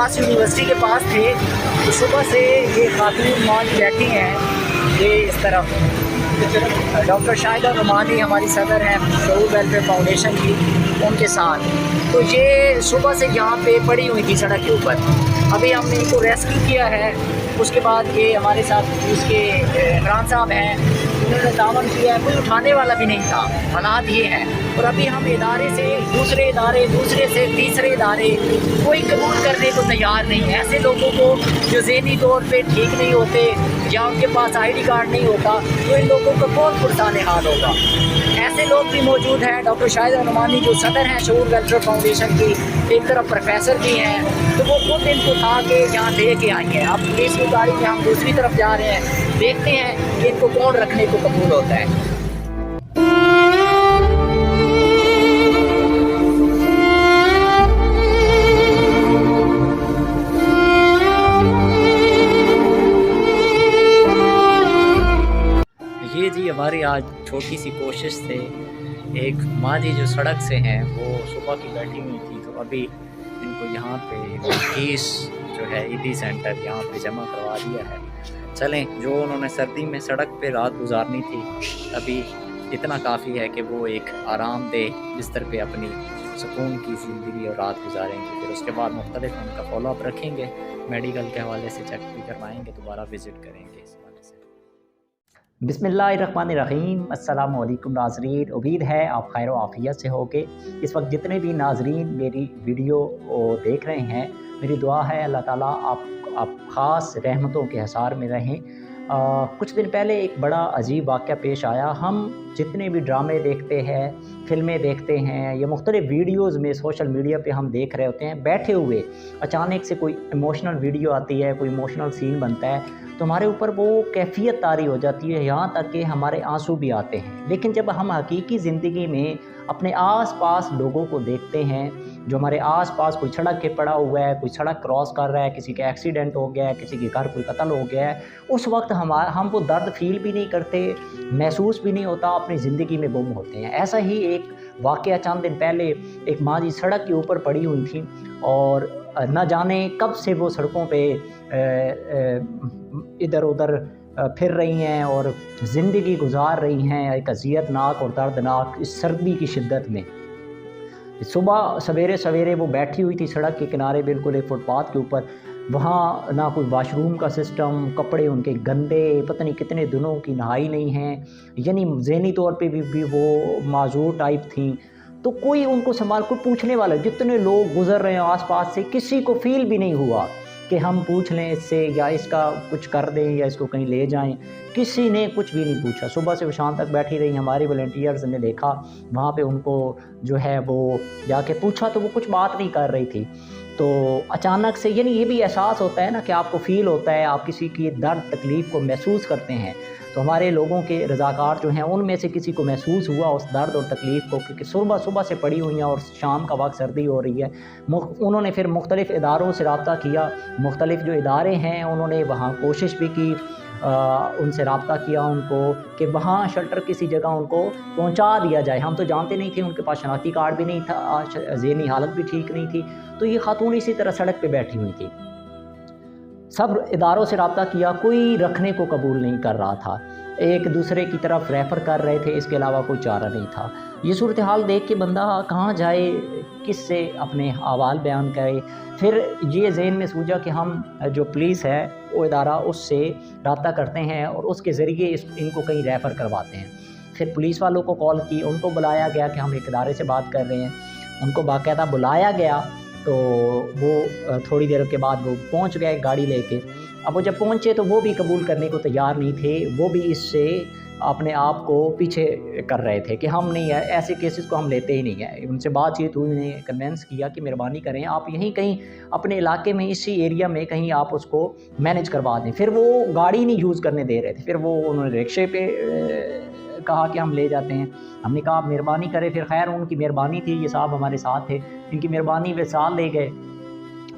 पास university के पास थे तो सुबह से ये खातून मान बैठी हैं, ये इस तरफ डॉक्टर शाहिदा नुमानी हमारी सदर हैं शऊर वेलफेयर फाउंडेशन की, उनके साथ। तो ये सुबह से यहाँ पे पड़ी हुई थी सड़क के ऊपर। अभी हमने इनको रेस्क्यू किया है। उसके बाद ये हमारे साथ इसके इमरान साहब हैं, उन्होंने दामन किया है, कोई उठाने वाला भी नहीं था। हालात ये हैं। और अभी हम इदारे से दूसरे इदारे, दूसरे से तीसरे इदारे, कोई कबूल करने को तैयार नहीं है। ऐसे लोगों को जो ज़हनी तौर पे ठीक नहीं होते या उनके पास ID कार्ड नहीं होता, तो इन लोगों का कौन पुरसाने हाल होगा। ऐसे लोग भी मौजूद हैं। डॉक्टर शाहिदा नुमानी जो सदर हैं शऊर वेलफेयर फाउंडेशन की, एक तरफ प्रोफेसर भी हैं, तो वो खुद इनको उठा के यहाँ दे के आई हैं। अब पुलिस की गाड़ी में हम दूसरी तरफ जा रहे हैं, देखते हैं कि इनको कौन रखने को कबूल होता है। ये जी हमारी आज छोटी सी कोशिश से एक माँ जी जो सड़क से हैं वो सुबह की बैठी हुई थी, तो अभी इनको यहाँ पे फीस जो है ईदी सेंटर यहाँ पे जमा करवा दिया है। चलें, जो उन्होंने सर्दी में सड़क पे रात गुजारनी थी, अभी इतना काफ़ी है कि वो एक आरामदेह बिस्तर पे अपनी सुकून की ज़िंदगी और रात गुजारेंगे। फिर उसके बाद मुख्तलिफ उनका फॉलोअप रखेंगे, मेडिकल के हवाले से चेक भी करवाएंगे, दोबारा विज़िट करेंगे इस वाले से। बिस्मिल्लाहिर्रहमानिर्रहीम। अस्सलाम वालेकुम नाज़रीन, उम्मीद है आप खैर व आफ़ियत से होगे। इस वक्त जितने भी नाज़रीन मेरी वीडियो देख रहे हैं, मेरी दुआ है अल्लाह ताला आप ख़ास रहमतों के हिसार में रहें। कुछ दिन पहले एक बड़ा अजीब वाक़या पेश आया। हम जितने भी ड्रामे देखते हैं, फ़िल्में देखते हैं या मुख्तलिफ़ वीडियोज़ में सोशल मीडिया पे हम देख रहे होते हैं, बैठे हुए अचानक से कोई इमोशनल वीडियो आती है, कोई इमोशनल सीन बनता है, तो हमारे ऊपर वो कैफ़ियत तारी हो जाती है, यहाँ तक कि हमारे आंसू भी आते हैं। लेकिन जब हम हकीकी ज़िंदगी में अपने आस-पास लोगों को देखते हैं, जो हमारे आस-पास कोई सड़क पे पड़ा हुआ है, कोई सड़क क्रॉस कर रहा है, किसी का एक्सीडेंट हो गया है, किसी के घर कोई कत्ल हो गया है, उस वक्त हम वो दर्द फ़ील भी नहीं करते, महसूस भी नहीं होता, अपनी ज़िंदगी में गुम होते हैं। ऐसा ही एक वाक़या चंद दिन पहले एक माँ जी सड़क के ऊपर पड़ी हुई थी और न जाने कब से वो सड़कों पे इधर उधर फिर रही हैं और ज़िंदगी गुजार रही हैं एक अज़ियतनाक और दर्दनाक इस सर्दी की शिद्दत में। सुबह सवेरे सवेरे वो बैठी हुई थी सड़क के किनारे, बिल्कुल एक फुटपाथ के ऊपर। वहाँ ना कोई वाशरूम का सिस्टम, कपड़े उनके गंदे, पता नहीं कितने दिनों की नहाई नहीं हैं, यानी ज़हनी तौर पे भी वो माजूर टाइप थी। तो कोई उनको संभाल, कोई पूछने वाला, जितने लोग गुज़र रहे हैं आसपास से, किसी को फ़ील भी नहीं हुआ कि हम पूछ लें इससे या इसका कुछ कर दें या इसको कहीं ले जाएं। किसी ने कुछ भी नहीं पूछा। सुबह से शाम तक बैठी रही। हमारी वॉलंटियर्स ने देखा वहाँ पे उनको जो है वो जाके पूछा तो वो कुछ बात नहीं कर रही थी। तो अचानक से, यानी ये भी एहसास होता है ना कि आपको फ़ील होता है, आप किसी की दर्द तकलीफ़ को महसूस करते हैं। तो हमारे लोगों के रज़ाकार जो हैं उनमें से किसी को महसूस हुआ उस दर्द और तकलीफ़ को, क्योंकि सुबह से पड़ी हुई हैं और शाम का वक्त सर्दी हो रही है। उन्होंने फिर मुख्तलिफ़ इदारों से रब्ता किया, मुख्तलिफ़ जो इदारे हैं उन्होंने वहाँ कोशिश भी की, उनसे रब्ता किया उनको कि वहाँ शेल्टर किसी जगह उनको पहुँचा दिया जाए। हम तो जानते नहीं थे, उनके पास शनाख्ती कार्ड भी नहीं था, ज़हनी हालत भी ठीक नहीं थी। तो ये खातून इसी तरह सड़क पे बैठी हुई थी। सब इदारों से रब्ता किया, कोई रखने को कबूल नहीं कर रहा था, एक दूसरे की तरफ रेफ़र कर रहे थे, इसके अलावा कोई चारा नहीं था। ये सूरत हाल देख के बंदा कहाँ जाए, किस से अपने अहवाल बयान करे। फिर ये ज़हन में सूझा कि हम जो पुलिस है वो इदारा, उससे रब्ता करते हैं और उसके ज़रिए इनको कहीं रेफ़र करवाते हैं। फिर पुलिस वालों को कॉल की, उनको बुलाया गया कि हम एक इदारे से बात कर रहे हैं। उनको बाकायदा बुलाया गया, तो वो थोड़ी देर के बाद वो पहुंच गए गाड़ी लेके। अब वो जब पहुंचे तो वो भी कबूल करने को तैयार नहीं थे, वो भी इससे अपने आप को पीछे कर रहे थे कि हम नहीं है, ऐसे केसेस को हम लेते ही नहीं है। उनसे बातचीत हुई, उन्हें कन्विंस किया कि मेहरबानी करें आप यहीं कहीं अपने इलाके में, इसी एरिया में कहीं आप उसको मैनेज करवा दें। फिर वो गाड़ी नहीं यूज़ करने दे रहे थे, फिर वो उन्होंने रिक्शे पे कहा कि हम ले जाते हैं। हमने कहा आप मेहरबानी करें। फिर खैर उनकी मेहरबानी थी, ये साहब हमारे साथ थे, इनकी मेहरबानी वे साथ ले गए।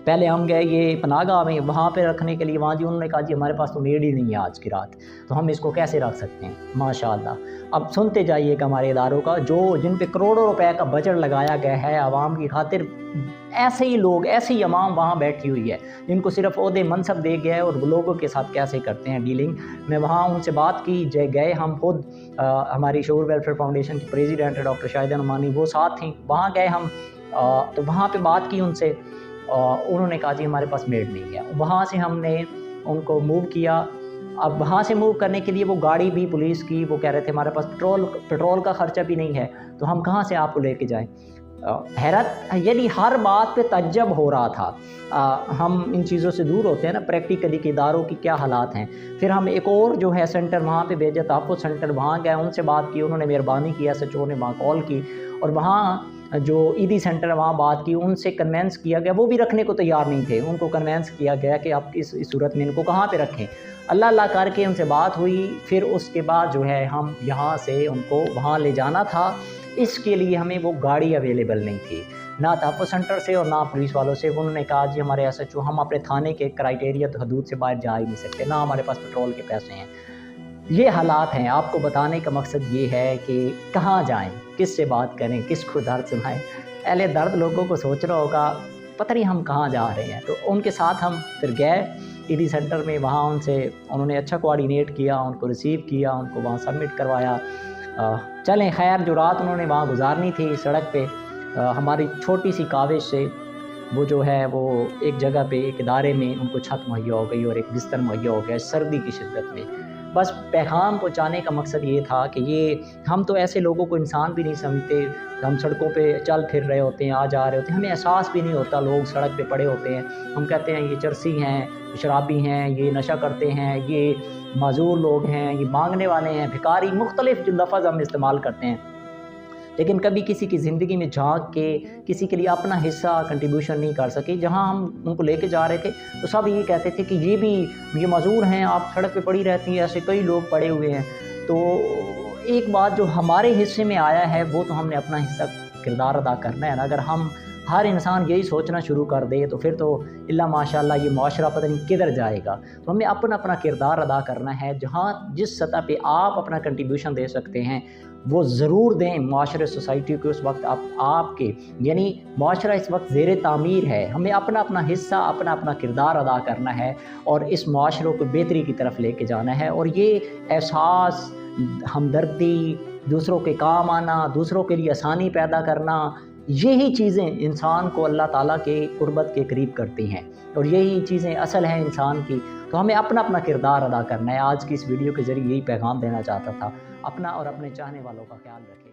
पहले हम गए ये पनाहगाह में, वहाँ पे रखने के लिए, वहाँ जी उन्होंने कहा जी हमारे पास तो मेड ही नहीं है आज की रात, तो हम इसको कैसे रख सकते हैं। माशाअल्लाह, अब सुनते जाइएगा हमारे इदारों का जिन पे करोड़ों रुपए का बजट लगाया गया है आवाम की खातिर, ऐसे ही लोग, ऐसी ही अवाम वहाँ बैठी हुई है जिनको सिर्फ ओहदे मनसब दे गया है और वो लोगों के साथ कैसे करते हैं डीलिंग। मैं वहाँ उनसे बात की, गए हम खुद, हमारी शऊर वेलफेयर फाउंडेशन की प्रेसिडेंट है डॉक्टर शाहिदा नुमानी, वो साथ थी, वहाँ गए हम, तो वहाँ पे बात की उनसे, उन्होंने कहा जी हमारे पास मेड नहीं है। वहाँ से हमने उनको मूव किया। अब वहाँ से मूव करने के लिए वो गाड़ी भी पुलिस की, वो कह रहे थे हमारे पास पेट्रोल का खर्चा भी नहीं है, तो हम कहाँ से आपको लेके जाएं। हैरत, यानी हर बात पे तज्जब हो रहा था। हम इन चीज़ों से दूर होते हैं ना, प्रैक्टिकली कि इदारों की क्या हालात हैं। फिर हम एक और जो है सेंटर वहाँ पे भेजा, तहफ़्फ़ुज़ सेंटर, वहाँ गए, उनसे बात की, उन्होंने मेहरबानी की, SHO ने वहाँ कॉल की, और वहाँ जो ईदी सेंटर है वहाँ बात की, उनसे कन्वेंस किया गया, वो भी रखने को तैयार नहीं थे। उनको कन्वेंस किया गया कि आप इस सूरत में इनको कहाँ पे रखें। अल्लाह अल्लाह करके उनसे बात हुई। फिर उसके बाद जो है हम यहाँ से उनको वहाँ ले जाना था, इसके लिए हमें वो गाड़ी अवेलेबल नहीं थी, ना तहफ़्फ़ुज़ सेंटर से और ना पुलिस वालों से। उन्होंने कहा जी हमारे SHO, हम अपने थाने के क्राइटेरिया तो हदूद से बाहर जा ही नहीं सकते, ना हमारे पास पेट्रोल के पैसे हैं। ये हालात हैं। आपको बताने का मकसद ये है कि कहाँ जाएं, किस से बात करें, किसको दर्द सुनाएं। अहले दर्द लोगों को सोच रहा होगा पता नहीं हम कहाँ जा रहे हैं। तो उनके साथ हम फिर गए ईदी सेंटर में, वहाँ उन्होंने अच्छा कोऑर्डिनेट किया, उनको रिसीव किया, उनको वहाँ सबमिट करवाया। चलें खैर, जो रात उन्होंने वहाँ गुजारनी थी सड़क पे, हमारी छोटी सी काविश से वो जो है वो एक जगह पे, एक इदारे में उनको छत मुहैया हो गई और एक बिस्तर मुहैया हो गया सर्दी की शिद्दत में। बस पैगाम पहुँचाने का मकसद ये था कि ये हम तो ऐसे लोगों को इंसान भी नहीं समझते। हम सड़कों पे चल फिर रहे होते हैं, आ जा रहे होते हैं, हमें एहसास भी नहीं होता, लोग सड़क पे पड़े होते हैं। हम कहते हैं ये चरसी हैं, शराबी हैं, ये नशा करते हैं, ये माजूर लोग हैं, ये मांगने वाले हैं, भिखारी, मुख्तलिफ जो लफ्ज़ हम इस्तेमाल करते हैं। लेकिन कभी किसी की ज़िंदगी में झांक के किसी के लिए अपना हिस्सा कंट्रीब्यूशन नहीं कर सके। जहाँ हम उनको लेके जा रहे थे तो सब ये कहते थे कि ये मजदूर हैं, आप सड़क पे पड़ी रहती हैं, ऐसे कई लोग पड़े हुए हैं। तो एक बात जो हमारे हिस्से में आया है वो तो हमने अपना हिस्सा किरदार अदा करना है ना। अगर हम हर इंसान यही सोचना शुरू कर दे तो फिर तो इल्ला माशाल्लाह ये माशरा पता नहीं किधर जाएगा। तो हमें अपना अपना किरदार अदा करना है। जहाँ जिस सतह पे आप अपना कंट्रीब्यूशन दे सकते हैं वो ज़रूर दें। माशरे सोसाइटी के उस वक्त आपके यानी माशरा इस वक्त ज़ेर तामीर है। हमें अपना अपना हिस्सा, अपना अपना किरदार अदा करना है और इस माशरों को बेहतरी की तरफ लेके जाना है। और ये एहसास, हमदर्दी, दूसरों के काम आना, दूसरों के लिए आसानी पैदा करना, यही चीज़ें इंसान को अल्लाह ताला के कुर्बत के करीब करती हैं और यही चीज़ें असल हैं इंसान की। तो हमें अपना अपना किरदार अदा करना है। आज की इस वीडियो के ज़रिए यही पैगाम देना चाहता था। अपना और अपने चाहने वालों का ख्याल रखें।